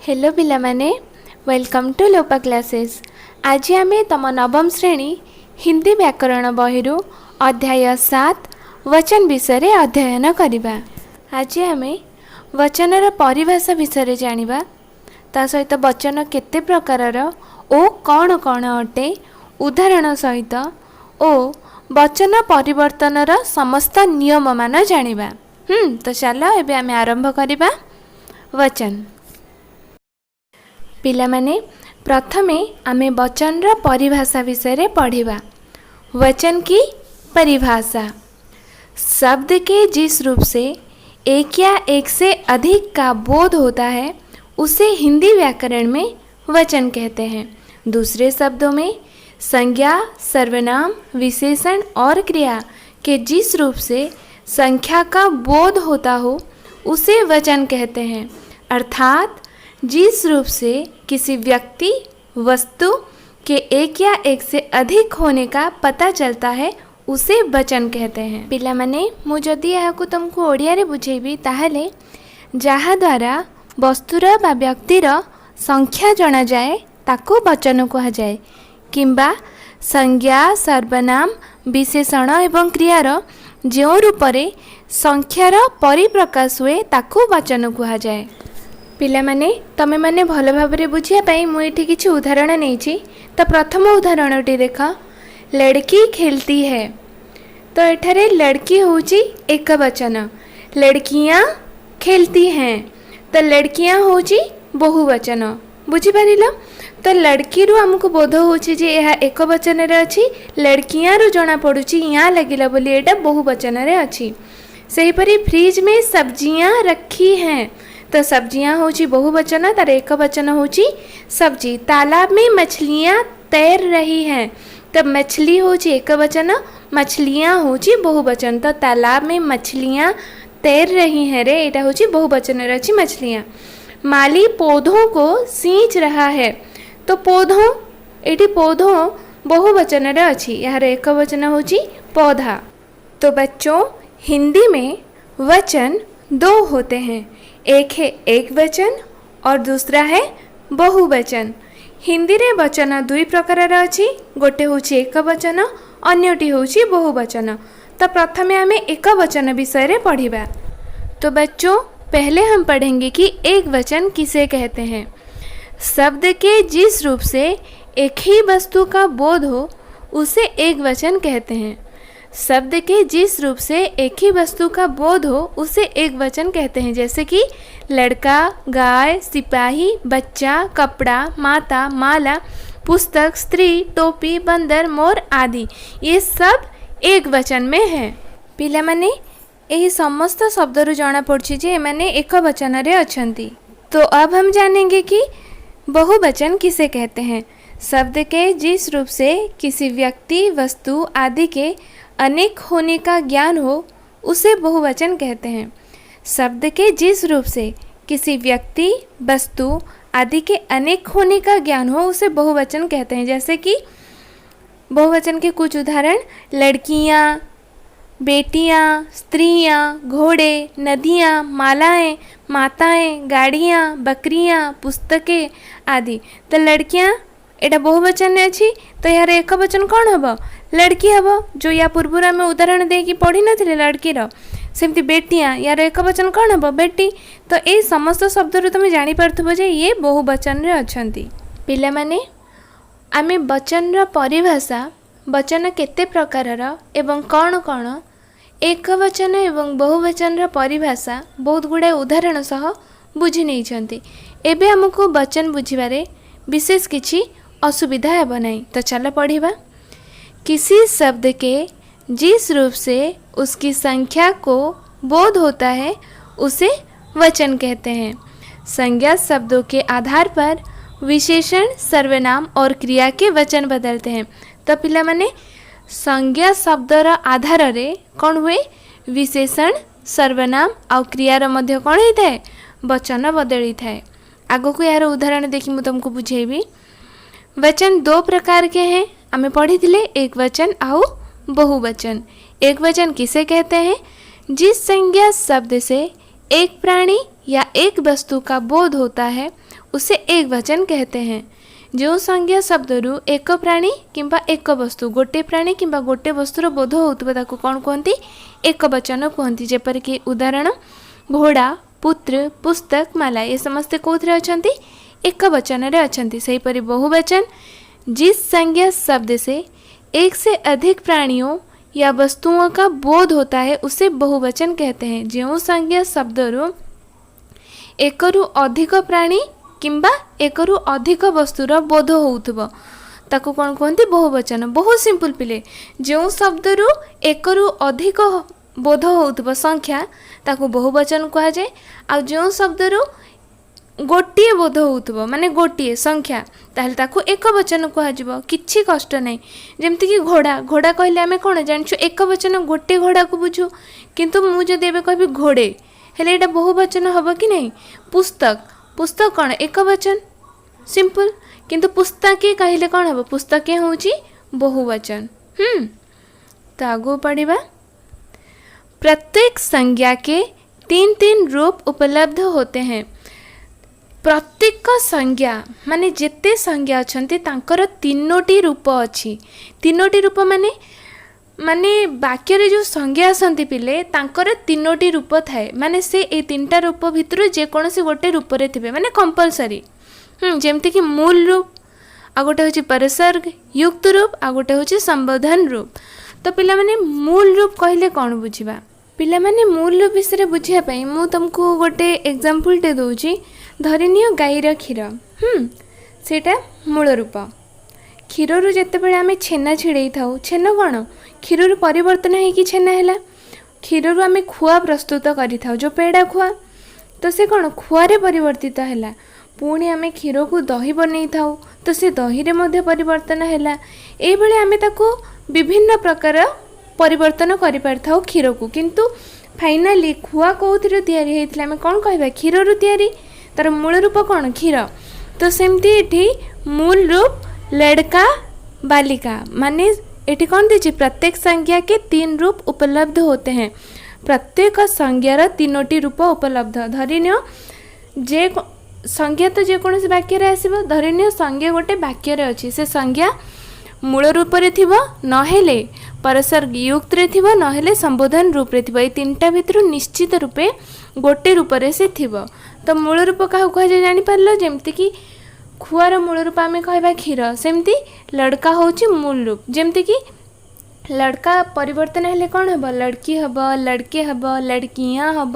Hello पिला माने welcome to Lopa classes. आज आम तम नवम श्रेणी हिंदी व्याकरण बहिरु अध्याय 7 वचन विषय अध्ययन करवा। आज आम वचनर परिभाषा विषय जानिबा, ता सहित वचन केते प्रकारर ओ कौन कौन अटे उदाहरण सहित ओ वचन परिवर्तनर समस्त नियम मान जानिबा। तो चलो एबे आम आरंभ करवा। वचन पिला माने प्रथमे आमे वचन रा परिभाषा विषय पढ़िबा। वचन की परिभाषा: शब्द के जिस रूप से एक या एक से अधिक का बोध होता है उसे हिंदी व्याकरण में वचन कहते हैं। दूसरे शब्दों में संज्ञा, सर्वनाम, विशेषण और क्रिया के जिस रूप से संख्या का बोध होता हो उसे वचन कहते हैं। अर्थात जिस रूप से किसी व्यक्ति, वस्तु के एक या एक से अधिक होने का पता चलता है उसे वचन कहते हैं। पिला माने मु जदि याकु तुमको ओडिया रे बुझेबी ताहले जहा द्वारा वस्तुर बा व्यक्तिर संख्या जना जाए ताको वचन कहा जाए, किंबा संज्ञा, सर्वनाम, विशेषण एवं क्रियार जो रूपरे संख्यार परिप्रकाश हुए ताको वचन कहा जाए। पिला माने तमे माने भल भाबरे बुझिया पाई मु एठी किछि उदाहरण नेछि। तो प्रथम उदाहरणटी देख, लड़की खेलती है। तो एठारे लड़की होची एक वचन, लड़कियां खेलती हैं तो लड़कियां होची बहुवचन। बुझी पारिलो? तो लड़की रु हमको बोध होची जे यह एक वचन रे अछि, लड़कियां रु जना पडुची या लागिला बोली एटा बहुवचन रे अछि। सेही परी फ्रिज में सब्जियां रखी हैं तो सब्जियां होची बहुवचन, तार एक वचन होची सब्जी। तालाब में मछलियां तैर रही हैं तो मछली होची एक वचन, मछलियां होची बहुवचन। तो तालाब में मछलियां तैर रही हैं रे एटा होची बहुवचन रे अछि मछलियां। माली पौधों को सींच रहा है तो पौधों, एटी पौधों बहुवचन रे अछि, यार एक वचन होची पौधा। तो बच्चों हिंदी में वचन दो होते हैं, एक है एक वचन और दूसरा है बहुवचन। हिंदी रे वचन दुई प्रकार अछि, गोटे होची एक वचन, अन्यटी होची बहुवचन। तो प्रथमे हमें एक वचन विषय रे पढ़िबा। तो बच्चों पहले हम पढ़ेंगे कि एक वचन किसे कहते हैं। शब्द के जिस रूप से एक ही वस्तु का बोध हो उसे एक वचन कहते हैं। शब्द के जिस रूप से एक ही वस्तु का बोध हो उसे एक वचन कहते हैं। जैसे कि लड़का, गाय, सिपाही, बच्चा, कपड़ा, माता, माला, पुस्तक, स्त्री, टोपी, बंदर, मोर आदि ये सब एक वचन में है। पिला माने यही समस्त शब्द रु जना पड़छि जे माने एक वचन रे अछंती। तो अब हम जानेंगे कि बहुवचन किसे कहते हैं। शब्द के जिस रूप से किसी व्यक्ति, वस्तु आदि के अनेक होने का ज्ञान हो उसे बहुवचन कहते हैं। शब्द के जिस रूप से किसी व्यक्ति, वस्तु आदि के अनेक होने का ज्ञान हो उसे बहुवचन कहते हैं। जैसे कि बहुवचन के कुछ उदाहरण: लड़कियां, बेटियां, स्त्रियां, घोड़े, नदियां, मालाएं, माताएं, गाड़ियां, बकरियां, पुस्तकें आदि। तो लड़कियां एटा बहुवचन अच्छी, तो यार एक वचन कौन हम? लड़की हम, जो या पूर्व आम उदाहरण देकी पढ़ी नथिले लड़कीर। सेमती बेटियां, यार एक वचन कौन हम? बेटी। तो ये समस्त शब्द रु तुम जानी पारथबो जे ये बहुवचन रे अछंती। पिला माने आमे वचन रा परिभाषा, वचन केते प्रकारर एवं कौन कौन, एक वचन एवं बहुवचन रा परिभाषा बहुत गुड़ाए उदाहरण सह बुझी नहीं छंती। एबे हमको वचन बुझिबारे विशेष किछि असुविधा हेब नहीं। तो चलो पढ़िबा। किसी शब्द के जिस रूप से उसकी संख्या को बोध होता है उसे वचन कहते हैं। संज्ञा शब्दों के आधार पर विशेषण, सर्वनाम और क्रिया के वचन बदलते हैं। तो पिला माने संज्ञा शब्दर आधार रे कौन हुए? विशेषण, सर्वनाम और क्रियार मध्य कौन होता है? वचन बदली थाए। आगो को यार उदाहरण देखी मु तुमको बुझेबी। वचन दो प्रकार के हैं, हमें पढ़ी थिले एक वचन आउ बहुवचन। एक वचन किसे कहते हैं? जिस संज्ञा शब्द से एक प्राणी या एक वस्तु का बोध होता है उसे एक वचन कहते हैं। जो संज्ञा शब्दरू एक प्राणी किंबा एक वस्तु गोटे प्राणी किंबा गोटे वस्तुर बोध होउतबा ताकू कौन कहती एक वचन कहती। जेपरिक उदाहरण घोड़ा पुत्र पुस्तक माला ये समस्ते कौन अच्छा एक वचन रे अच्छा। सेहीपरि बहुवचन जिस संज्ञा शब्द से एक से अधिक प्राणियों या वस्तुओं का बोध होता है उसे बहुवचन कहते हैं। जो संज्ञा शब्दरू एकरु अधिक प्राणी किंबा एकरु अधिक वस्तुर बोध होउथबो ताको कौन कहती बहुवचन। बहुत सिंपल पिले जो शब्दरू एकरु अधिक बोध होउथबो संख्या ताको बहुवचन कहा जाए। आ जो शब्दरू गोटे बोध होउथबो माने गोटे संख्या ताहले ताको एक वचन कह किछि कष्ट नहीं। जेमति कि घोड़ा घोड़ा कहले आमे कोन जानछु एक वचन गोटे घोड़ा को बुझू किंतु मु जदि एबे कहबी घोड़े हेले एटा बहुवचन हबो कि नहीं। पुस्तक पुस्तक कौन एक वचन सिंपल किंतु पुस्तके कहले कौन हबो पुस्तके होउची बहुवचन। तो आगो पढ़िबा प्रत्येक संज्ञा के तीन तीन रूप उपलब्ध होते हैं। प्रत्येक संज्ञा माने जिते संज्ञा अच्छी तांकर तीनोटी रूप अच्छी। तीनोटी रूप माने माने वाक्य रे जो संज्ञा आसती पिले तांकर तीनोटी रूप थाए माने से ए तीनटा रूप भितर जेकोसी गोटे रूप रे थिबे माने कंपलसरी। जेमति कि मूल रूप आ गोटे होची परसर्ग युक्त रूप आ गोटे होची संबोधन रूप। तो पिला माने मूल रूप कहले कौन बुझिबा पिला माने मूल रूप विषय बुझिया पई मु तुमको गोटे एग्जांपल टे दोउची। धरिनियो गाईर क्षीर सेटा मूल रूप। क्षीरु जितेबाला आम छेना छिड़े था छेना कौन क्षीरु परिवर्तन होगी छेना है। क्षीरु आम खुआ प्रस्तुत करें जो पेड़ा खुआ तो से कौन खुआरे परिवर्तित है। पुणी आम क्षीर को दही बन था तो से दही रे परिवर्तन है। ये आम ताको विभिन्न प्रकार परिवर्तन कर क्षीर को किंतु फाइनाली खुआ कौन तैयारी होता है कौन कह क्षीरु तैयारी तार मूल रूप कौन क्षीर। तो सेमती ये मूल रूप लड़का बालिका माने ये कौन दीजिए प्रत्येक संज्ञा के तीन रूप उपलब्ध होते हैं। प्रत्येक संज्ञार तीनोटी रूप उपलब्ध। धरिनियो जे संज्ञा तो जेकोसी वाक्य आसो धरिनियो संज्ञा गोटे वाक्य अच्छी से संज्ञा मूल रूप रे थिबो नहेले परसर्ग युक्त रे थिबो नहेले संबोधन रूप रे थिबो। ए तीनटा भितर निश्चित रूपे गोटे रूप रे से थिबो। तो मूल रूप क्या कह जानी पारलो जेमति कि खुआर मूल रूप आम कहवा क्षीर सेमती लड़का होची मूल रूप। जेमति कि लड़का परिवर्तन हेले कौन हम लड़की हम लड़के हम लड़कियाँ हम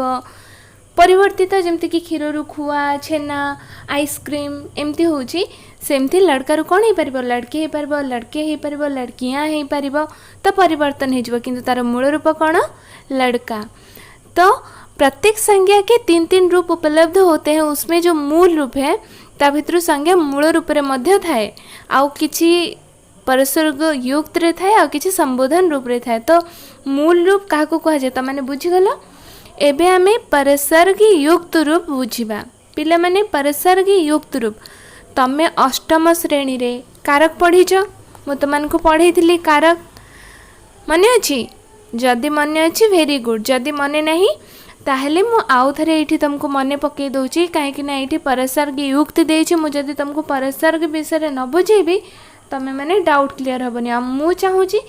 परिवर्तित जेमति कि क्षीरु खुआ छेना आइसक्रीम एमती होची सेमती लड़का रू कौन हो पार लड़की हो पार लड़के हो पार लड़कियाँ हो पार तो परिवर्तन हो किंतु तार मूल रूप कौन लड़का। तो प्रत्येक संज्ञा के तीन तीन रूप उपलब्ध होते हैं। उसमें जो मूल रूप है ता भितर संज्ञा मूल रूप रे मध्य थाए आउ किछि परसर्ग युक्त रे थाए आउ किछि संबोधन रूप रे थाए। तो मूल रूप क्या कह जाए तो मैंने बुझीगल। एबे आमे परसर्ग युक्त रूप बुझिबा। पिला माने परसर्ग युक्त रूप तमे अष्टम श्रेणी रे कारक पढ़ीच मु तुमको पढ़ेइथिली कारक मने अछि। जदि मने अछि वेरी गुड जदि मने नहीं ताहले मु आउ थरे एठी तुमको मने पकई दोची कहीं ना ये परसर्ग युक्त देछि। मु जदि तुमको परसर्ग विषय न बुझेबी तमे माने डाउट क्लियर हेबनी। आ मु चाहूची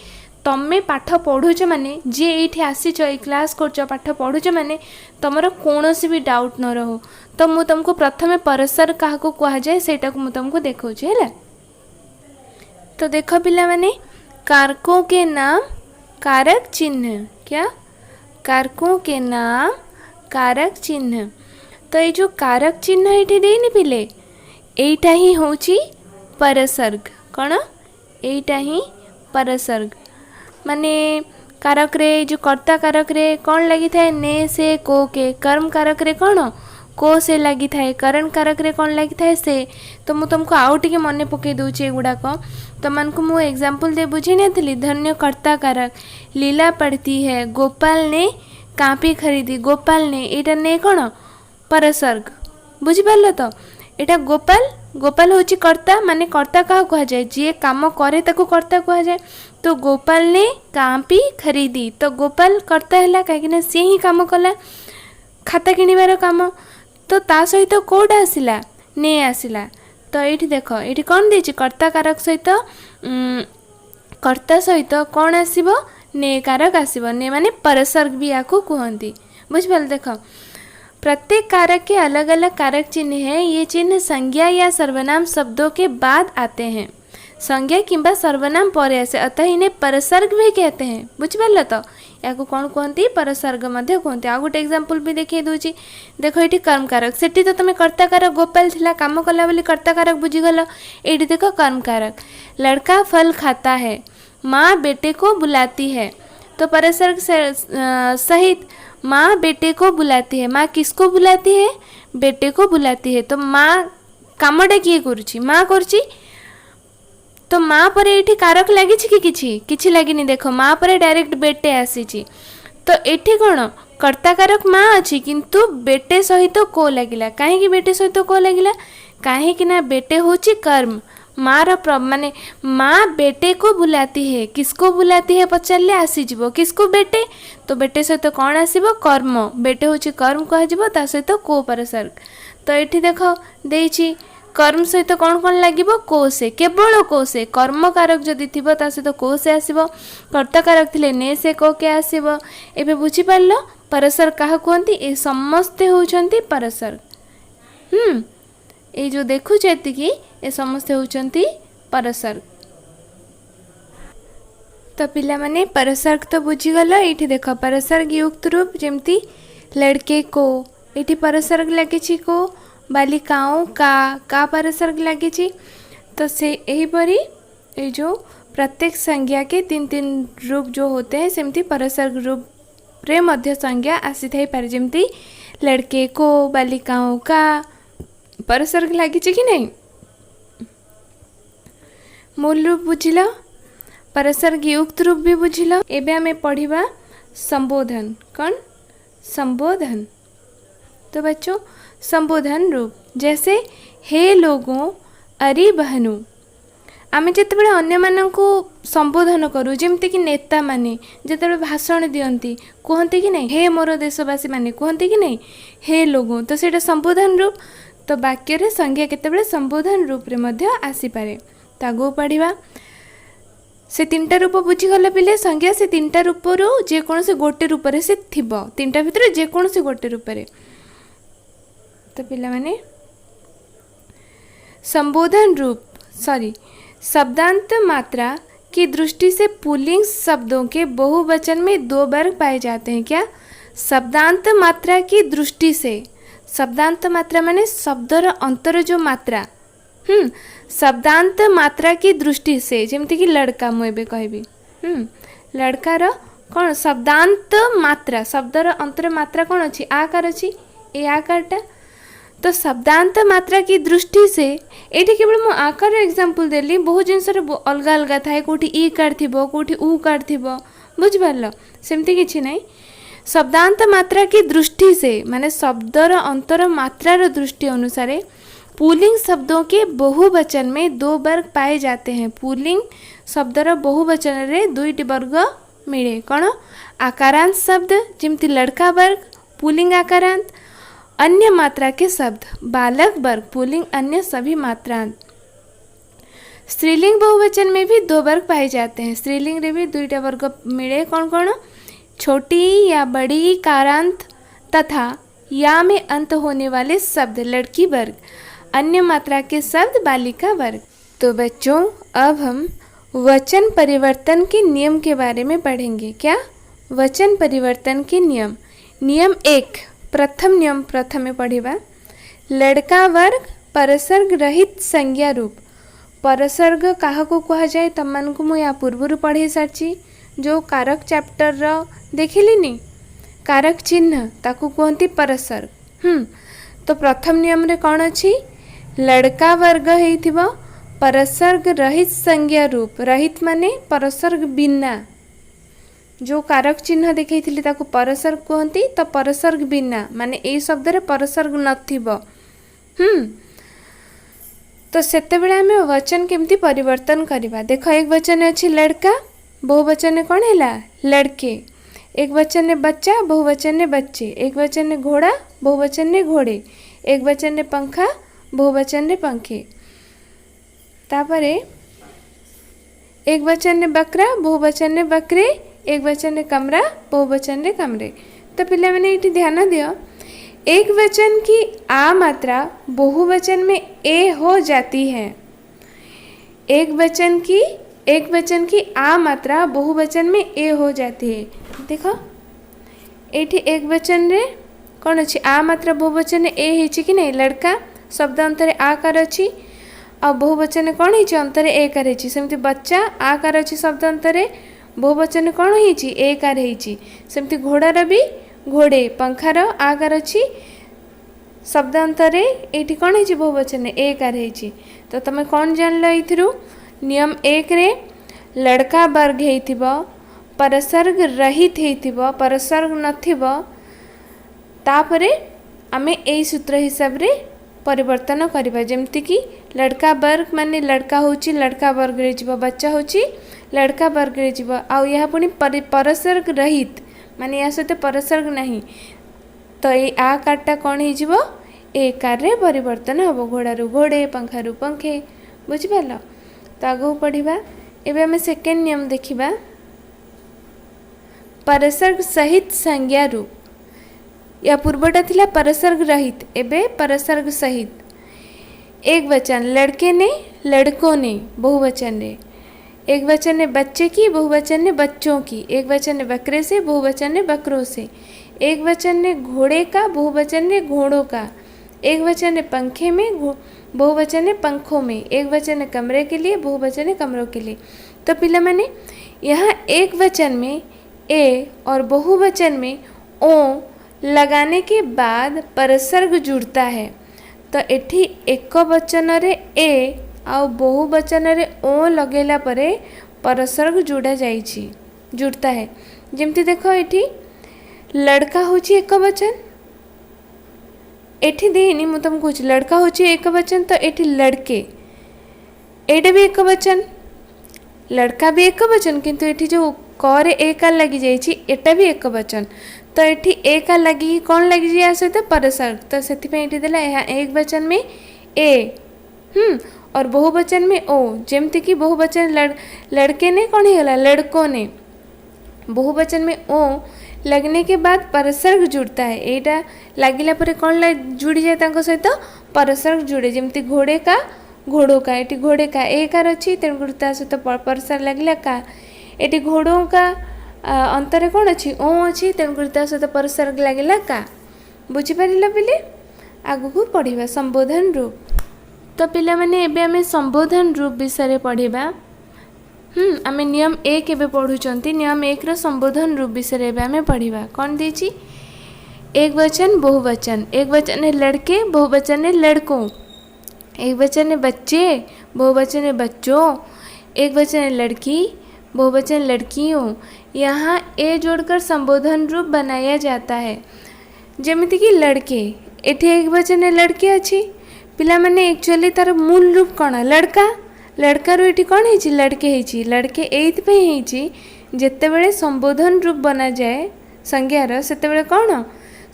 तमे पाठ पढ़ुच माने जे एठी आसीच ए क्लास करछ पाठ पढ़ुच माने तमरो कोनोसी भी डाउट न रहो। तो मु तुमको प्रथमे परसर्ग काहाको कहा जाए सेटा को मु तुमको देखौची हैला। तो देखो पिला माने कारकों के नाम कारक चिन्ह क्या कारकों के नाम कारक चिन्ह। तो ये जो कारक चिन्ह ये देनी पिले एटा ही होची परसर्ग कौन एटा ही परसर्ग माने कारक रे जो कर्ता कारक रे कौन लगी थाए ने से को के कर्म कारक रे कौन को से लगी थाए करण कारक रे कौन लगी थाए से। तो मु तुमको आउ टिके मने पकई दूची एगुड़ाक तो मन को मु एग्जांपल दे बुझी नहीं धन्य कर्ता कारक लीला पढ़ती है गोपाल ने कापी खरीदी गोपाल ने एटा ने कौन परसर्ग बुझिपार। तो एटा गोपाल गोपाल होची कर्ता माने कर्ता क्या कह जाए जी काम करे ताको कर्ता कह जाए। तो गोपाल ने कापी खरीदी तो गोपाल कर्ता है कहीं सी ही काम कला खाता किणवार काम। तो ता सहित कोड आसिला ने आसिला। तो ये देख ये कौन देछि कर्ता कारक सहित कर्ता सहित कौन आसीबो ने कारक आसीबो। ने माने परसर्ग भी या कहती बुझिपाल। देख प्रत्येक कारक के अलग अलग कारक चिन्ह हैं। ये चिन्ह संज्ञा या सर्वनाम शब्दों के बाद आते हैं। संज्ञा किंबा सर्वनाम पर आसे अतः इन्हें परसर्ग भी कहते हैं। बुझिपाल। तो या कौन कहते परसर्ग मध्य कहते। आ गोटे एग्जांपल भी देखिए दूची। देख ये कर्म कारक सेठी तो तुम कर्ता कारक गोपाल थिला काम कला बोली कर्ता कारक बुझीगल। ये देख कर्म कारक लड़का फल खाता है, माँ बेटे को बुलाती है। तो परसर्ग सहित माँ बेटे को बुलाती है। माँ किसको बुलाती है? बेटे को बुलाती है। तो माँ कामटा किए करुची? माँ करुची। तो माँ पर ये कारक लगी कि किछि लगिनी। देख माँ पर डायरेक्ट बेटे आसी। तो ये कौन कर्ता कारक माँ अच्छी किंतु बेटे सहित को लगिला। कहीं बेटे सहित को लगिला कहीं ना बेटे होची कर्म। माँ माने माँ बेटे को बुलाती है। किसको बुलाती है पचारे आसीज किसको? बेटे। तो बेटे सहित कौन आसीबो? कर्म। बेटे होची कर्म कह ता सहित को परसर्ग। तो ये देख देछि कर्म सहित कौन कौन लगे? को से, केवल को से। कर्म कारक जदि थी ता सहित को से आसीबो। कर्ता कारक थिले ने से को के आसीबो। एबे बुझी पारलो परसर्ग काहा कहंती? ए समस्ते होउचंती परसर्ग। ये जो देखु कि ए समस्ते होउचंती परसर्ग। तो पिला माने परसर्ग तो बुझीगल। ये देख परसर्ग युक्त रूप जेमती लड़के को ये परसर्ग लगे को, बालिकाओं का परसर्ग लगे। तो से यहीपरी ये जो प्रत्येक संज्ञा के तीन तीन रूप जो होते हैं सेमती परसर्ग रूप रे मध्य संज्ञा आसी थाई पारे। जेमती लड़के को, बालिकाओं का परसर्ग लगे कि नहीं? मूल रूप बुझिल, परसर्ग युक्त रूप भी बुझिल। एबे हमें पढ़िबा संबोधन। कौन? संबोधन। तो बच्चों संबोधन रूप जैसे हे लोगों, अरे बहनों। आमे जितेबाला अन्य माननकु संबोधन करूँ जमती कि नेता माने जितेबाला भाषण दियंती कहते कि नहीं हे मोर देशवासी माने कहते कि नहीं हे लोगों। तो सेटा संबोधन रूप। तो वाक्य रे संज्ञा केतेबेले संबोधन रूप रे मध्य आसी पारे। तागो पढ़िबा से तीनटा रूप बुझीगला पिले। संज्ञा से तीनटा रूप रो जे कोन से गोटे रूप रे से थिबो। तीनटा भितर जे कोन से गोटे रूप रे। तो पिला माने संबोधन रूप शब्दांत मात्रा की दृष्टि से पुल्लिंग शब्दों के बहुवचन में दो वर्ग पाए जाते हैं। क्या? शब्दांत मात्रा की दृष्टि से। शब्दांत मात्रा माने शब्दर अंतर जो मात्रा। शब्दांत मात्रा की दृष्टि से जेमती कि लड़का मुझे कहबी लड़कार कौन शब्दांत मात्रा शब्दर अंतर मात्रा कौन अच्छी आकार अच्छी ए आकारटा। तो शब्दांत मात्रा की दृष्टि से ये केवल मु आकार एग्जांपल देली। बहुत जिनस अलग अलग थाए कोठी ई कार थिबो कोठी ऊ कार थिबो बुझिपारल सेमती किछि नहीं। शब्दांत मात्रा की दृष्टि से माने शब्दर अंतर मात्रार दृष्टि अनुसार पुल्लिंग शब्दों के बहुवचन में दो वर्ग पाए जाते हैं। पुल्लिंग शब्दर बहुवचन रे दुईटी वर्ग मिले। कौन? आकारांत शब्द जेमती लड़का वर्ग पुल्लिंग आकारांत। अन्य मात्रा के शब्द बालक वर्ग पुल्लिंग अन्य सभी मात्रांत। स्त्रीलिंग बहुवचन में भी दो वर्ग पाए जाते हैं। स्त्रीलिंग रे भी दुईटा वर्ग मिले। कौन कौन? छोटी या बड़ी कारांत तथा या में अंत होने वाले शब्द लड़की वर्ग। अन्य मात्रा के शब्द बालिका वर्ग। तो बच्चों अब हम वचन परिवर्तन के नियम के बारे में पढ़ेंगे। क्या? वचन परिवर्तन के नियम। नियम 1 प्रथम नियम प्रथमे पढ़िबा। लड़का वर्ग परसर्ग रहित संज्ञा रूप। परसर्ग काहा को कहा जाए तमन को मु या पूर्व पढ़े सारची। जो कारक चैप्टर रो देखिलिनी कारक चिन्ह ताकू कहती परसर्ग। तो प्रथम नियम रे कौन अच्छी? लड़का वर्ग हेइथिबो परसर्ग रहित संज्ञा रूप। रहित माने परसर्ग बिना। जो कारक चिन्ह देखैथिली ताकू परसर्ग कहती। तो परसर्ग बिना माने ए शब्द रे परसर्ग नथिबो। तो सेतेबेले आमे वचन केमती परिवर्तन करिबा। देखो एक वचन अच्छी लड़का बहुवचन ने कौन हैला? लड़के। एक वचन ने बच्चा बहुवचन ने बच्चे। एक वचन ने घोड़ा बहुवचन ने घोड़े। एक वचन रे पंखा बहुवचन रे पंखे। तापरे एक वचन रे बकरा बहुवचन रे बकरे, एक वचन रे कमरा बहुवचन रे कमरे। तो पिला मैंने ये ध्यान दियो, एक वचन की आ मात्रा बहुवचन में ए हो जाती है। एक वचन की आ मात्रा बहुवचन में ए हो जाती है। देखो एठी एक वचन रे कौन अच्छी आ मात्रा बहुवचन ए है कि नहीं, लड़का शब्द अंतरे आकार अच्छी आ बहुवचन कौन है अंतरे ए कार है। सेमती बच्चा आकार अच्छी शब्द अंतरे, बहुवचन कौन है ए कार है। सेमती घोड़ार भी घोड़े, पंखार आकार अच्छी शब्द अंतरे ये कौन है बहुवचन ए कार है। तो तुम कौन जान लो, नियम एक रे लड़का वर्ग है, परसर्ग रहित है, परसर्ग नथिबो, तापरे आमे ए सूत्र हिसाब रे परिवर्तन करबा। जेमति कि लड़का वर्ग माने लड़का होची लड़का वर्ग रे जीवो, बच्चा होची लड़का वर्ग रे जीवो। आ यह पुनी परसर्ग रहित माने या सहित परसर्ग नहीं, तो ये आ कार्टा कौन हो ए कार रे परिवर्तन हम, घोड़ारू घोड़े पंखारू पंखे। बुझिपार? तो आगू पढ़ा। एबे हमें सेकेंड नियम देखिबा, परसर्ग सहित संज्ञा रूप। या पूर्वटा थिला परसर्ग रहित, एबे परसर्ग सहित। एक वचन लड़के ने लड़कों ने बहुवचन रे, एक वचन ने बच्चे की बहुवचन ने बच्चों की, एक वचन ने बकरे से बहुवचन ने बकरों से, एक वचन ने घोड़े का बहुवचन ने घोड़ों का, एक वचन ने पंखे में बहुवचन ने पंखों में, एक वचन ने कमरे के लिए बहुवचन ने कमरों के लिए। तो पिला मैंने यहाँ एक वचन में ए और बहुवचन में ओ लगाने के बाद परसर्ग जुड़ता है। तो एठी एक वचन रे ए आ बहुवचन रे ओ लगेला परे परसर्ग जुड़ता है। जेमती देखो एठी लड़का होची एक वचन, एठी देनी मु तुमको कुछ लड़का होची एक वचन, तो एठी लड़के एटा भी एक वचन, लड़का भी एक वचन, किंतु एठी जो करे एक लगी जाइछि एटा भी एक वचन। तो एठी एक लगी कौन लगी जाए सहित परसर्ग, तो सेति पे एठी देला यहाँ एक वचन में ए और बहुवचन में ओ। जेमती कि बहुवचन लड़के ने कौन होगा लड़कों ने, बहुवचन में ओ लगने के बाद परसर्ग जुड़ता है। एटा लगिला परे कौन जुड़ी जाए तांको सहित परसर्ग जुड़े। जेमती घोड़े का घोड़ों का, एटी घोड़े का ए कार अच्छी तेणुकर ता सहित परसर्ग लगिला का। एटी घोड़ों का अंतरे कौन अच्छी ओ अच्छी तेणुकर ता सहित परसर्ग लगिला का। बुझिपारिल पिले? आगु पढ़िबा संबोधन रूप। तो पिला माने एबे हमें संबोधन रूप विषय पढ़िबा। आमे नियम एक एबे पढ़ुचंती, नियम एक रो संबोधन रूप विषय एबे हमें पढ़िबा। कौन देछि? एक वचन बहुवचन, एक वचन ने लड़के बहुवचन ने लड़कों, एक वचन ने बच्चे बहुवचन ने बच्चों, एक वचन ने लड़की बहुवचन लड़कियों। यहाँ ए जोड़कर संबोधन रूप बनाया जाता है। जेमिति कि लड़के, एठी एक वचन ने लड़के अच्छी, पिला माने एक्चुअली तार मूल रूप कौन लड़का, लड़का रो एठी कौन है लड़के है। लड़के एइथ पे है जेते बेले संबोधन रूप बना जाए संज्ञार, सेते बेले कौन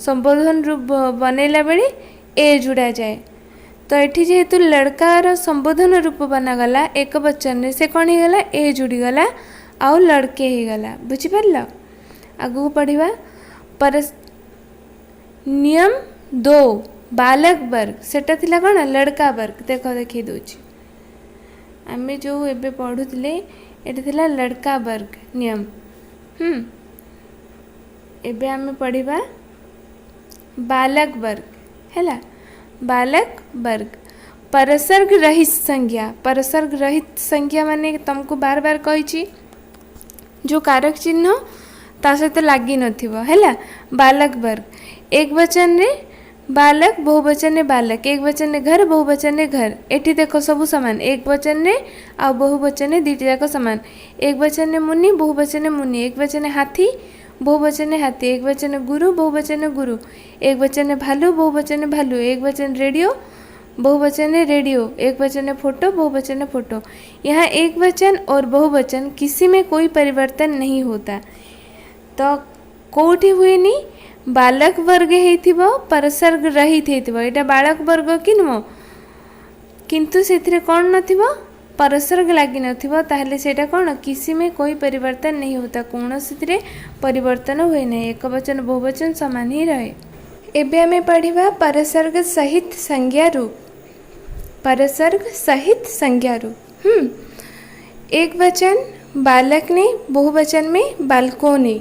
संबोधन रूप बनैला बेले ए जुड़ा जाए। तो एठी जेहेतु लड़कार संबोधन रूप बनागला एक वचन रे, से कौन होगला ए जुड़ीगला आउ लड़के होगला। बुझिपारल? आगु पढ़िबा। परस नियम 2 बालक वर्ग, सेटा थिला कौन लड़का वर्ग। देखो देखी दूची आमे जो एबे पढ़ुतले एटा थिला लड़का वर्ग नियम। एबे आमे पढ़िबा बालक वर्ग हैला। बालक वर्ग परसर्ग रहित संज्ञा, परसर्ग रहित संज्ञा माने तुमको बार बार कही जो कारक चिन्ह ता सहित लगी नथिबो हैला। बालक वर्ग एक वचन रे बालक बहुवचन ने बालक, एक वचन ने घर बहुवचन ने घर। एठी देखो सब समान, एक वचन ने आ बहुवचन ने दीटी जाक समान। एक वचन ने मुनि बहुवचन ने मुनि, एक वचन ने हाथी बहुवचन ने हाथी, एक वचन ने गुरु बहुवचन ने गुरु, एक वचन ने भालू बहुवचन ने भालू, एक वचन रेडियो बहुवचन ने रेडियो, एक वचन ने फोटो बहुवचन ने फोटो। यहाँ एक वचन और बहुवचन किसी में कोई परिवर्तन नहीं होता। तो कोठी हुए नहीं बालक वर्ग हेइथिबो परसर्ग रहित हेइथिबो एटा बालक वर्ग कि नुह किंतु सेथिरे कोन नथिबो परसर्ग लागी नथिबो ताहले सेटा कोन किसी में कोई परिवर्तन नहीं होता कोनोसिरे परिवर्तन हुए नहीं एक वचन बहुवचन समान ही रहे। एबे हमें पढ़िबा परसर्ग सहित संज्ञा रूप। परसर्ग सहित संज्ञा रूप एक वचन बालक ने बहुवचन में बालकों ने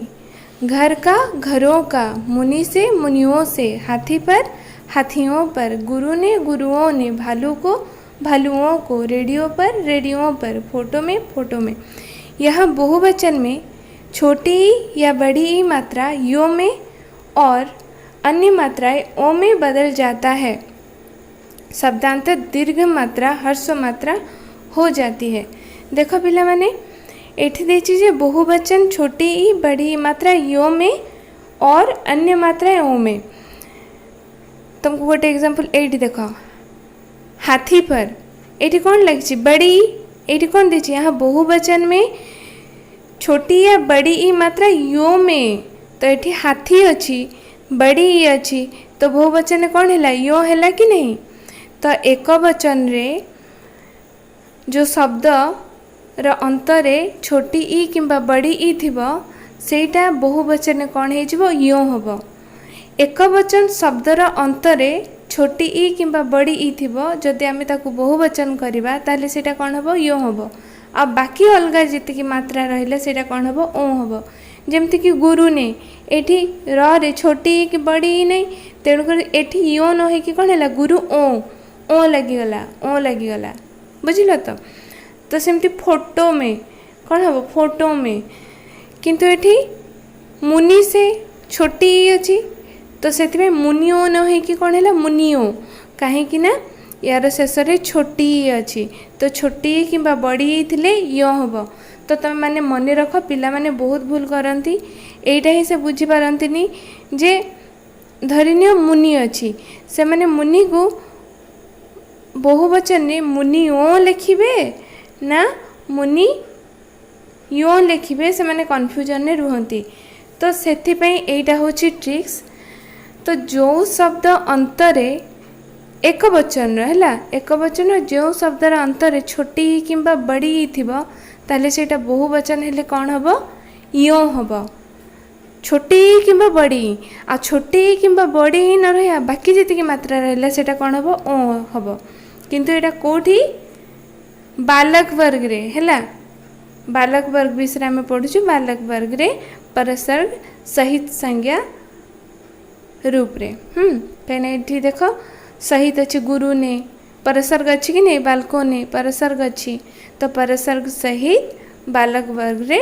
घर का घरों का मुनि से मुनियों से हाथी पर हाथियों पर गुरु ने गुरुओं ने भालू को भालुओं को रेडियो पर रेडियों पर फोटो में यह बहुवचन में छोटी ई या बड़ी ई मात्रा यो में और अन्य मात्राएं ओ में बदल जाता है। शब्दांत दीर्घ मात्रा हर्ष मात्रा हो जाती है। देखो पिला माने एठी देछि जे बहुवचन छोटी ई बड़ी ई मात्रा यो में और अन्य मात्राएं ओ में। तुमको गोटे एग्जांपल एठी देखो हाथी पर एठी कौन लगी बड़ी एठी कौन देछि यहाँ बहुवचन में छोटी या बड़ी ई मात्रा यो में तो एठी हाथी अच्छी बड़ी ई अच्छी तो बहुवचन कौन है यो है कि नहीं। तो एक वचन रे जो शब्द र अंतरे छोटी ई किंबा बड़ी ई थिबो सेटा बहुवचन कौन हो यो हबो। एक वचन शब्दर अंतरे छोटी ई किंबा बड़ी ई थिबो जदि आमे ताकू बहुवचन करिबा ताले सेटा कौन हबो यो हबो। आ बाकी अलगा जितकी मात्रा रहिले सेटा कौन हबो ओ हबो। जेमति कि गुरु ने एठी र रे छोटी ई कि बड़ी ई नहीं तेणु कर एठी यो न है कि कौन है गुरु ओ लगिगला बुझिल तो सेमती फोटो में कौन हम फोटो में किंतु एठी मुनि से छोटी ई अच्छी तो से मुनियो न है कि कौन है मुनियो कहीं ना यार शेष छोटी ई अच्छी तो छोटी ई कि बड़ी ई थिले यो हम तो तुम मैंने मन रख पिला माने बहुत भूल करती एटा ही से बुझी पारंतिनी जे धरिनियो मुनि अच्छी से माने मुनि को बहुवचन ने मुनि ओ लिखिबे ना मुनि यो लिखिबे से माने कन्फ्यूजन ने रुहंती। तो सेथिपई एटा होची ट्रिक्स। तो जो शब्द अंतरे एक वचन है एक वचन जो शब्दर अंतरे छोटी किंबा बड़ी थिबो ताले सेटा बहुवचन हेले कौन हबो यो हबो। छोटी किंबा बड़ी आ छोटी किंबा बड़ी ही न रहा बाकी जी मात्रा रहा सेटा कौन हबो ओ हबो। किंतु एटा कोठी बालक वर्ग रे हैला बालक वर्ग विषय आम पढ़ुचु बालक वर्ग रे परसर्ग सहित संज्ञा रूप रे कहीं देख सहित अच्छी गुरु ने परसर्ग अच्छी कि नहीं बालकों ने परसर्ग अच्छी तो परसर्ग सहित बालक वर्ग रे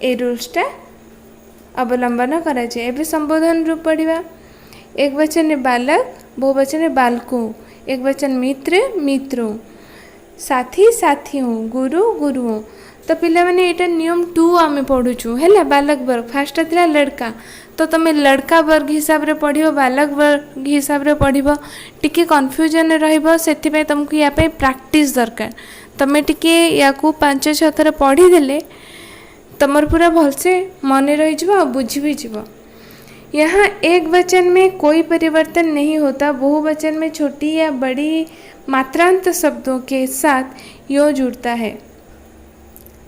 ए रूल्सटा अवलंबन करा जाए। एबे संबोधन रूप पढ़िबा एक वचन ने बालक बहुवचन ने बालकों एक वचन मित्र मित्रों साथी साथियों गुरु गुरुओं। तो पिला माने एटा नियम 2 आमे पढ़ुचु हैला बालक वर्ग फास्ट थिला लड़का तो तुम लड़का वर्ग हिसाब रे पढ़िबो बालक वर्ग हिसाब रे पढ़िबो टिके कन्फ्यूजन रहिबो सेथिबे तुमको या पे प्रैक्टिस दरकार। तमे टिके या को 5-6 थर पढ़ी देले तमर पूरा भलसे मन रही जिवो आ बुझी भी जिवो। यहाँ एक वचन में कोई परिवर्तन नहीं होता बहुवचन में छोटी या बड़ी मात्रांत शब्दों के साथ यो जुड़ता है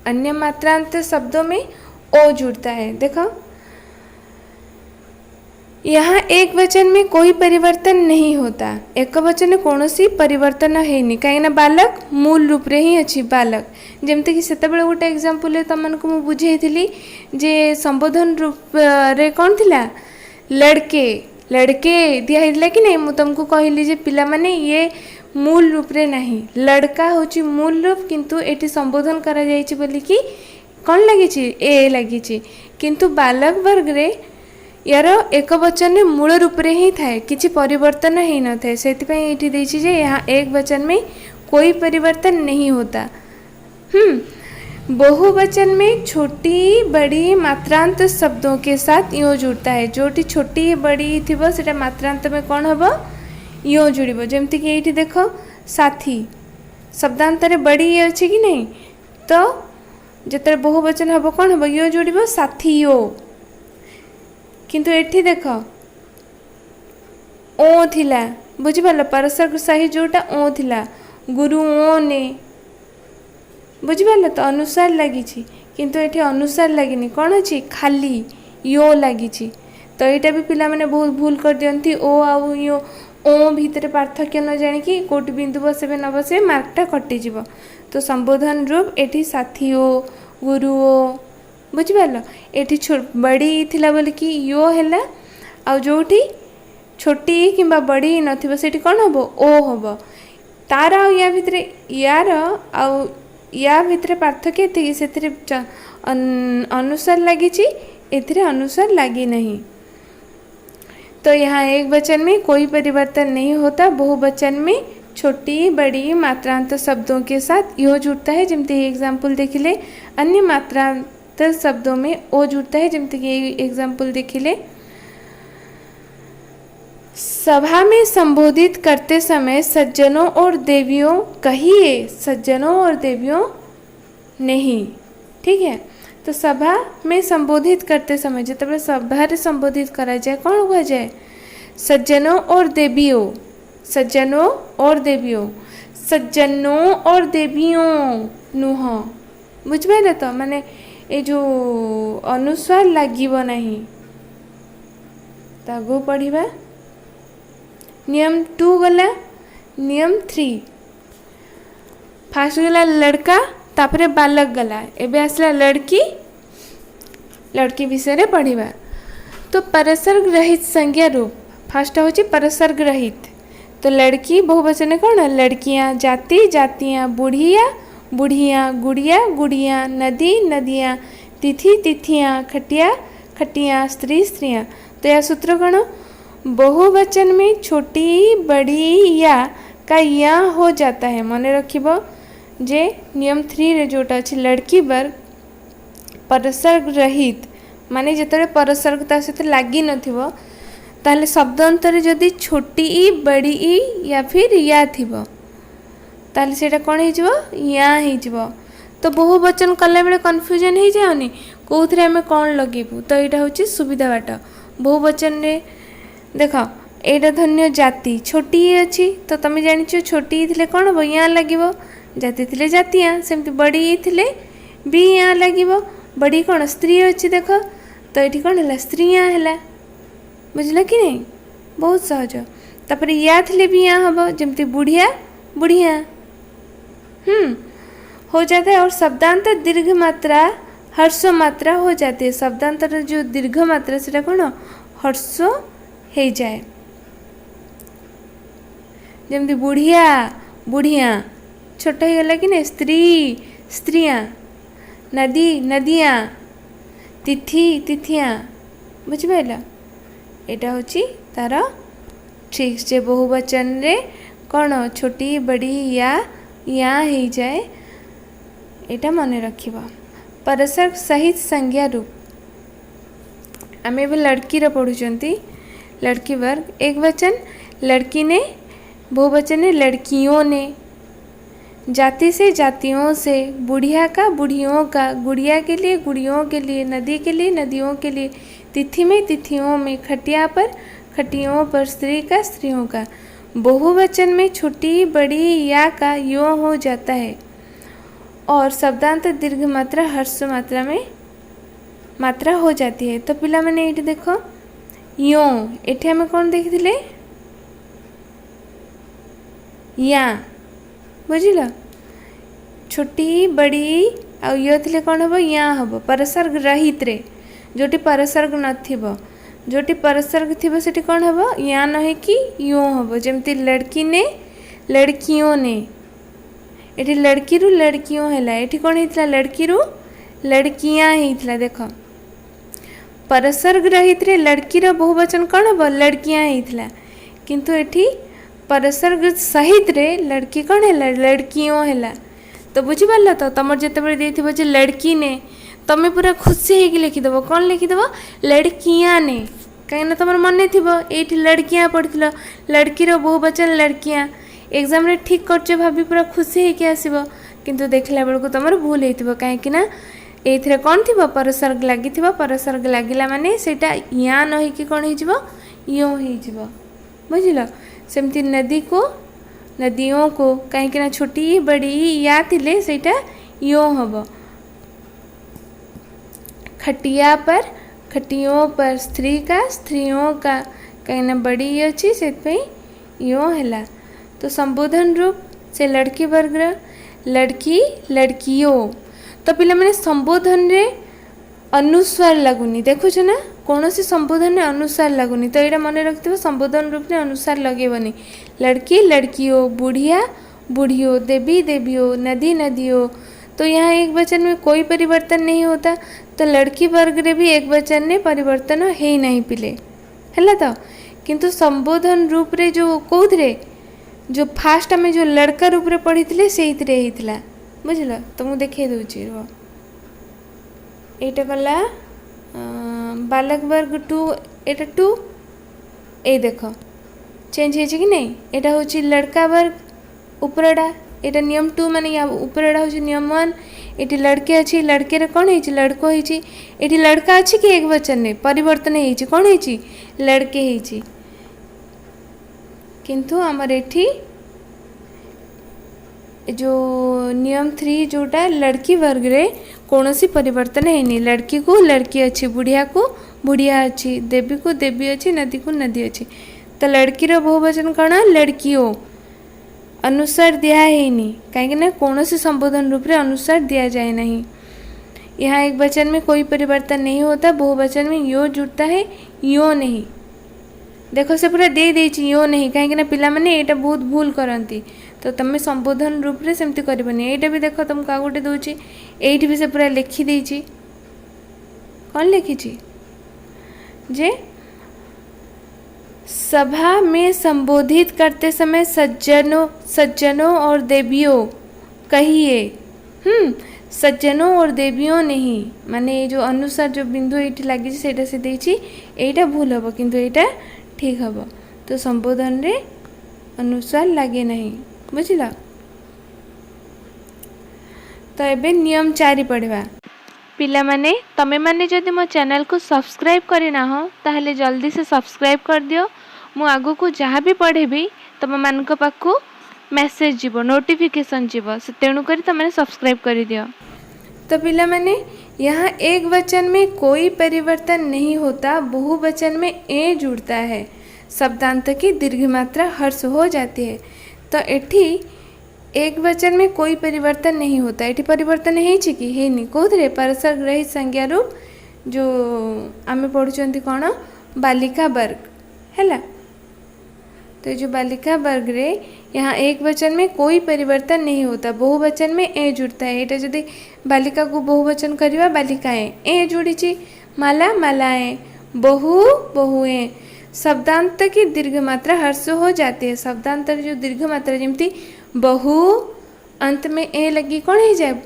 अन्य मात्रांत शब्दों में ओ जुड़ता है। देखो यहाँ एक वचन में कोई परिवर्तन नहीं होता एक वचन में कौनसी परिवर्तन है नहीं कहीं बालक मूल रूप रे ही अच्छी बालक जमती कि सेतबेले गोटे एग्जांपल तुमको मुझे बुझेइथिली जे संबोधन रूप रे कौन थिला लड़के लड़के दिया कि नहीं मुझे तुमको कहली जे पिला माने ये मूल रूप रे नहीं लड़का होची मूल रूप किंतु एटी संबोधन करा जायछि बोली कि कौन लगी ए लगी किंतु बालक वर्ग रे यार एक वचन में मूल रूप रे ही थाए किछि परिवर्तन ही न थाए सेतिपई एठी देछि जे यहाँ एक वचन में कोई परिवर्तन नहीं होता। बहुवचन में छोटी बड़ी मात्रांत शब्दों के साथ यो जुड़ता है जोटी छोटी बड़ी थिबो सेटा मात्रांत में कौन हबो यो जुड़िबो। जेमति कि एठी देखो साथी शब्दांतरे बड़ी अछि कि नहीं तो जतरे बहुवचन हबो कौन हबो यो जुड़िबो साथी यो किंतु एठी देखो ओ थिला बुझिपाल परसर्ग सहित जोटा ओ थिला गुरु ओ ने बुझिपाल तो अनुसार लगी किंतु एठी अनुसार लगिनी कौन अच्छी खाली यो लगी तो यहाँ भी पिला माने बहुत भूल कर दियंती ओ आउ यो ओ भितर पार्थक्य न जानिकी कोटी बिंदु बसबे न बसबे मार्कटा कटिଯିବ तो संबोधन रूप एठी साथी ओ गुरु ओ बुझिपाल एठी बड़ी थिला बोली कि यो हैला आ जोठी छोटी किंबा बड़ी नथिबो सेठी कोन हबो ओ हबो तार आ या भितरे यार आ या भितरे पार्थक्य एति सेतिरे अनुसार लगी एथिरे अनुसार लगी नहीं। तो यहाँ एक वचन में कोई परिवर्तन नहीं होता, बहुवचन में छोटी बड़ी मात्रांत शब्दों के साथ यो जुड़ता है जमती एग्जाम्पल देखिले। अन्य मात्रांत शब्दों में ओ जुड़ता है जमती एग्जाम्पल देखिले। सभा में संबोधित करते समय सज्जनों और देवियों कहिए, सज्जनों और देवियों नहीं। ठीक है, तो सभा में संबोधित करते समय जिते सभा संबोधित करा जाए कौन कह जाए सज्जनों और देवियों, सज्जनों और देवियों, सज्जनों और देवियों नुह बुझे तो माने ये जो अनुस्वार लगिब नहीं तागो पढ़िबा। नियम 2 गला, नियम 3 फास्ट गला लड़का तापरे बालक गला, एबे आसला लड़की, लड़की विषय रे पढ़िबा। तो परसर्ग रहित संज्ञा रूप फास्ट होची परसर्ग रहित। तो लड़की बहुवचन कौन लड़कियां, जाति जातियां, बुढ़िया बुढ़ियां, गुड़िया गुड़ियां, नदी नदियां, तिथि तिथियां, खटिया खटियां, स्त्री स्त्रियां। तो यह सूत्र कौन बहुवचन में छोटी बड़ी या का या हो जाता है। मन रखिबो जे नियम 3 रे जोटा अच्छी लड़की वर्ग परसर्ग रहित माने जिते परसर्ग ता सहित लगी नथिबो ताले शब्द अंतर जदि छोटी ई बड़ी ई या फिर या थिबो ताले सेटा कोन हे जिवो या हे जिवो। तो बहुवचन कला बेले कन्फ्यूजन हे जाउनी कोथरे हमें कोन लगेबू। तो एटा होची सुविधा बाट। बहुवचन रे देखो एटा धन्य जाति छोटी अच्छी तो तुम जानिछ छोटी थिले कोन हो या लागिबो, जाति थिले जातियां, सेमती बड़ी थिले भी या लागिबो। बड़ी कोन स्त्री अच्छी देख तो ये कौन है स्त्रियाँ है बुझल कि नहीं, बहुत सहज। तापर या थिले भी या हम जमती बुढ़िया बुढ़िया हो जाता है। और शब्दांतर दीर्घ मात्रा हर्ष मात्रा हो जाती है। शब्दांतर जो दीर्घ मात्रा से कौन हर्ष हो जाए जमती बुढ़िया बुढ़िया छोट हो गला कि नहीं, स्त्री स्त्रियाँ, नदी नदियाँ, तिथि तिथियाँ बुझिपाल। एटा होची तार ठीक से बहुवचन रे कौन छोटी बड़ी या हो जाए एटा मन रखिबा। परसर्ग सहित संज्ञा रूप आम ए लड़की रो पढ़ुचंती लड़की वर्ग एक वचन लड़की ने, बहुवचन ने लड़कियों ने, जाति से जातियों से, बुढ़िया का बुढ़ियों का, गुड़िया के लिए गुड़ियों के लिए, नदी के लिए नदियों के लिए, तिथि में तिथियों में, खटिया पर खटियों पर, स्त्री का स्त्रियों का। बहुवचन में छोटी बड़ी या का यो हो जाता है और शब्दांत दीर्घ मात्रा हर्ष मात्रा में मात्रा हो जाती है। तो पिला मैंने ये देखो यो एठी हमें कौन देखिथिले या बुझिल छोटी बड़ी आ यो थिले कौन हम या हम परसर्ग रहित रे जोटी परसर्ग नथिबो, जोटी परसर्ग थिबो सेठी कौन हम या नहे कि यो हम। जमती लड़की ने लड़कियों ने, एठी लड़की रु लड़कियों हैला, एठी कौन हेतला लड़की रु लड़कियां हेतला। देखो परसर्ग रहित रे लड़की रो बहुवचन कौन हम लड़कियां हेतला, किंतु एठी परसर्ग सहित रे लड़की कौन है लड़कियों है। तो बुझिपाल तो तुम जिते देथिबो जे लड़की ने तुम्हें पूरा खुशी होगी लिखिदेव कौन लिखिदेव लड़कियां ने, कहीं तुम मन थी ये लड़कियां पढ़ल लड़की रो बहुवचन लड़कियां एग्जाम रे ठीक कर भाभी पूरा खुशी होगी आसब किंतु देखला बेलू तुम भूल होती कहीं ये कौन थी परसर्ग लगी, परसर्ग लगिला माने सेटा या न होइकी कौन हो यो हो बुझल सेमती नदी को नदियों को कहीं छोटी बड़ी या थिले सेटा यो हम खटिया पर खटियों पर स्त्री का स्त्रियों का कहीं बड़ी अच्छी से यो है। तो संबोधन रूप से लड़की वर्ग लड़की लड़कियों तो पिला माने संबोधन रे अनुस्वार लगुनि देखुछ ना कौन सी संबोधन में अनुस्वार लगुनि तो यहाँ मन रखिथ संबोधन रूप में अनुस्वार लगेबनी लड़की लड़कियों बुढ़िया बुढ़ियों देवी देवियों नदी नदियों तो यहाँ एक वचन में कोई परिवर्तन नहीं होता तो लड़की वर्ग रे भी एक वचन में परिवर्तन है नहीं पिले है तो किंतु संबोधन रूप रे जो कौन जो फास्ट आम जो लड़का रूप रे पढ़ी से बुझल तो मुझे देखे दूची रुह एटा गला बालक वर्ग टू एटा टू ए देख चेंज है कि नहीं एटा हूँ लड़का वर्ग उपरडा एटा नियम टू माने या उपरडा हूँ नियम वन ये लड़के अच्छी लड़के रे कौन है लड़को है ये लड़का अच्छी कि एक वचन में परिवर्तन है कौन है लड़के है किंतु आमर एठी जो नियम 3 जोटा लड़की वर्ग रे कौन सी परिवर्तन है नहीं लड़की को लड़की अच्छी बुढ़िया को बुढ़िया अच्छी देवी को देवी अच्छी नदी को नदी अच्छी तो लड़की रो बहुवचन कौन लड़कियों अनुसार दिया है नहीं कहीं कौन सी संबोधन रूप रे अनुसार दिया जाए नहीं। यहाँ एक वचन में कोई परिवर्तन नहीं होता बहुवचन में यो जुड़ता है यो नहीं देखो से पूरा दे देछि यो नहीं कहीं पिला माने एटा बहुत भूल करती तो तुम संबोधन रूप रे सेमती करबनी एटा भी देख तुमको आ गोटे दूची एठी भी से पूरा लिखी देछि कौन लिखी जे सभा में संबोधित करते समय सज्जनों और देवियों कहिए सज्जनों और देवियों नहीं माने जो अनुसार जो बिंदु ये लगी से देछि एटा भूल हम किंतु एटा ठीक हम तो संबोधन रे अनुसार लगे नहीं बुझला। तो एबे नियम 4 पढ़वा पिला माने तमे माने जदि मो चैनल को सब्सक्राइब करना हो ताहले जल्दी से सब्सक्राइब कर दियो मु आगु को जहाँ भी पढ़ेबी तुम मान पाखु मेसेज जीवो नोटिफिकेशन जीवो से तेणु करी तमे सब्सक्राइब कर दियो। तो पिला माने यहाँ एक वचन में कोई परिवर्तन नहीं होता बहुवचन में ए जुड़ता है शब्दांत की दीर्घ मात्रा हर्ष हो जाती है। तो एठी एक वचन में कोई परिवर्तन नहीं होता एठी परिवर्तन है कि है नहीं कौन परसर्ग रहित संज्ञा रूप जो आम पढ़ुंट कौन बालिका वर्ग है तो जो बालिका वर्ग रे यहाँ एक वचन में कोई परिवर्तन नहीं होता बहुवचन में ए जुड़ता है एटा जदि बालिका को बहुवचन करवा बालिकाएं ए जुड़ी माला मालाएं बहु बहुएं शब्दांत की दीर्घ मात्रा हर्ष हो जाती है शब्दांत जो दीर्घ मात्रा जमती बहु अंत में ए लगी कौन हो जाए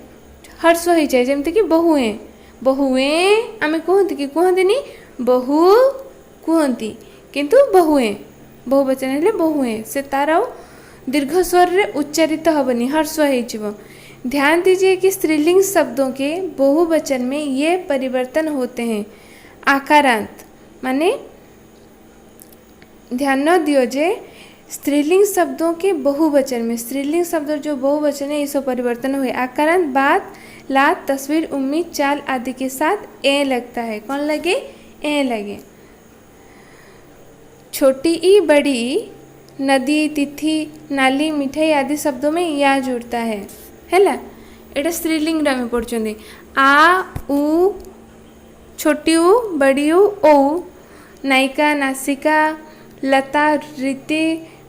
हर्ष हो जाए जमती कि बहुएं बहुएं आम कहती कि कहती बहु कहती किंतु बहुएं बहुवचन है बहुएं से तार दीर्घ स्वर रे उच्चारित हेनी हर्ष हो। ध्यान दीजिए कि स्त्रीलिंग शब्दों के बहुवचन में ये परिवर्तन होते हैं आकारांत माने ध्यान न दियो जे स्त्रीलिंग शब्दों के बहुवचन में स्त्रीलिंग शब्द जो बहुवचन है इसमें परिवर्तन हुए आकारांत बात लात तस्वीर उम्मीद चाल आदि के साथ ए लगता है कौन लगे ए लगे। छोटी ई बड़ी नदी तिथि नाली मिठाई आदि शब्दों में या जुड़ता है ला एटा स्त्रीलिंग में पढ़ुंट आ उ छोटी उ बड़ी उ ओ नायिका नासिका लता रीति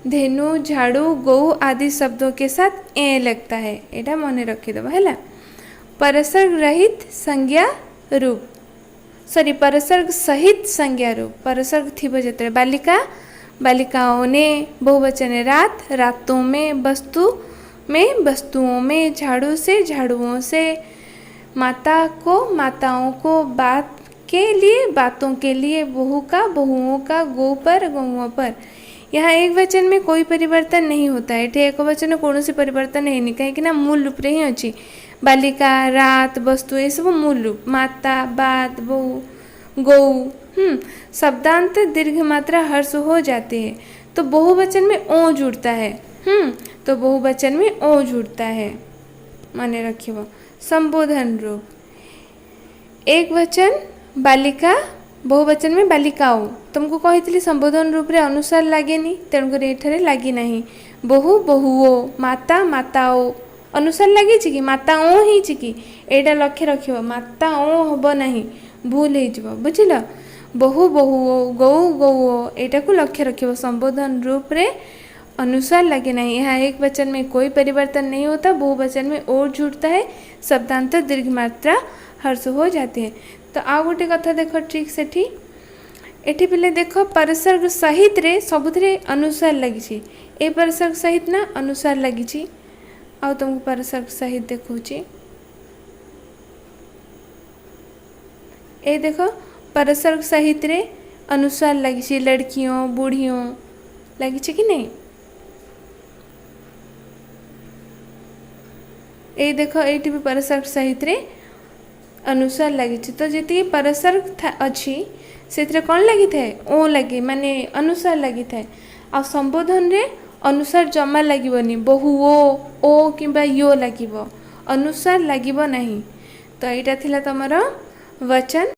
धेनु झाड़ू गौ आदि शब्दों के साथ ए लगता है एटा मन रखीदेव है। परसर्ग रहित संज्ञा रूप सॉरी परसर्ग सहित संज्ञा रूप परसर्ग थी जत बालिका बालिकाओं ने बहुवचन रात रातों में वस्तुओं में झाड़ू से झाड़ुओं से माता को माताओं को बात के लिए बातों के लिए बहू का बहुओं का गौ पर गौओं पर। यहाँ एक वचन में कोई परिवर्तन नहीं होता है एक वचन में कौन सी परिवर्तन है नहीं कहीं मूल रूप रे ही अच्छी बालिका रात वस्तु ये सब मूल रूप माता बात बहु गौ शब्दांत दीर्घ मात्रा हर्ष हो जाती है तो बहुवचन में ओ जुड़ता है। तो बहुवचन में ओ जुड़ता है, माने रखिबो। संबोधन रूप एक वचन बालिका, बहुवचन में बालिकाओ। तुमको कही संबोधन रूप रे अनुसार लागेनी, तेणुकर एठारे लागी नहीं। बहु बहुओ, माता माताओ अनुसार लगी कि माताओ ही कि एटा लक्ष्य रखियो, माताओ हब नहीं, भूल हो बुझिल। बहु बहुओ, गौ गौओ एटा को लक्ष्य रखियो। संबोधन रूप रे अनुसार लगे नहीं। यहाँ एक वचन में कोई परिवर्तन नहीं होता, बहुवचन में और जुड़ता है, शब्दांतर दीर्घ मात्रा हर्ष हो जाती है। तो आ गोटे कथा देख ठीक से एठी पिले देख परसर्ग सहित रे सबुथिरे अनुसार लगी। ए परसर्ग सहित ना अनुसार लगी। आ तुमको परसर्ग सहित देखौची, ए देखो परसर्ग सहित रे अनुसार लगी। लड़कियों बूढ़ियों लगी कि नहीं। ए देखो ये भी परसर्ग सहित रे अनुसार लगी। तो जी परसर्ग अच्छी से कौन लगी थे, ओ लगे माने अनुसार लगी थे। आ संबोधन रे अनुसार जमा लगिबनी, बहुओ ओ किंबा यो लगिबो, अनुसार लगिबो नहीं। तो यहाँ थिला तमरो वचन